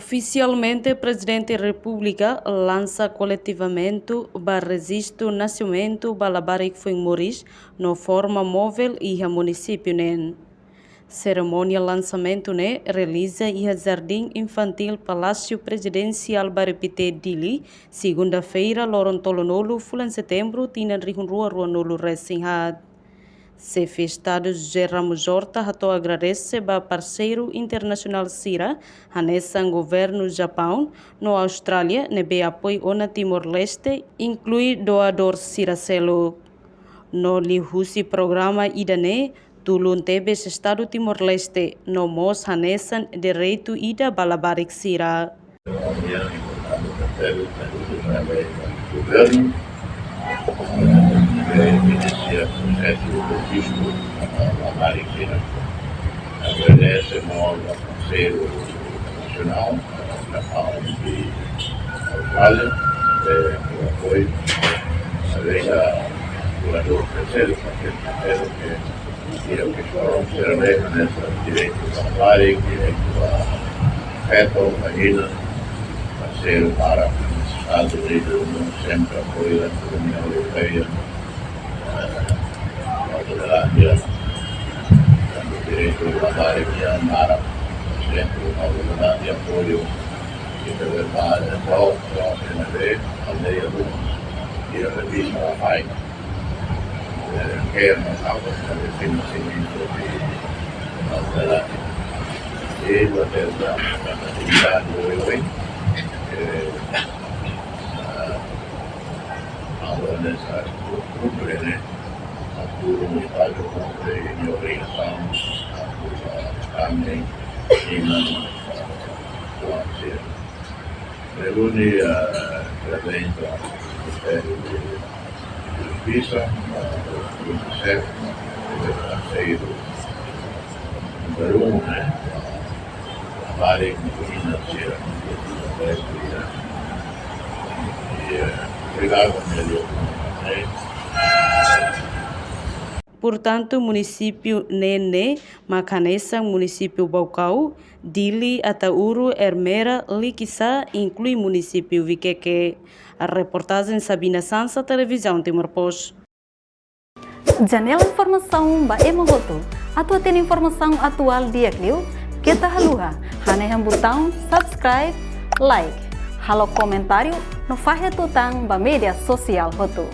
Oficialmente, o Presidente da República lança coletivamente o registro do nascimento Balabarik foi Moris na forma móvel e a município. Cerimônia lançamento realiza e a Jardim Infantil Palácio Presidencial Baripité Dili, segunda-feira, Lorontolonolo, fulan setembro, tina rua Nolo Resinhad. Se festado José Ramos Horta, rato agradece ao parceiro internacional CIRA, nessa governo Japão, no Austrália, nebe apoio na Timor-Leste, inclui doador Ciracelo. No lihusi programa IDANE, tulun tebe estado Timor-Leste, no mos hanesan direito ida Balabarik CIRA. Inicia o processo do registro na Balabarik. Agradece ao Conselho Nacional, Japão e Austrália, pelo apoio. Veja o doador terceiro, que é o que estão servendo nessa direito da Balabarik, direito a feto, vagina, parceiro para os Estados Unidos, sempre apoio da União Europeia. O direito de Balabarik e Amara, sempre uma unidade de apoio e de verdade, a aldeia e a revista da FAI, que é uma causa de financiamento de Austrália. E a atividade do EUE, agora nessa cultura, um estágio de obrigação também e não pode reúne a presença do Ministério de Justiça, do Unicef, do parceiro número 1, a área financeira e obrigado a melhor. Portanto, município Nene, Macanessa, município Baucau, Dili, Atauro, Hermera, Liquiçá, inclui município Viqueque. A reportagem Sabina Sansa, televisão Timor-Post. Janela informação ba emogoto. Atua tem informação atual dia Clio, que tá haluha. Haneham botão subscribe, like. Halo comentário no fahe tutang ba media sosial hotu.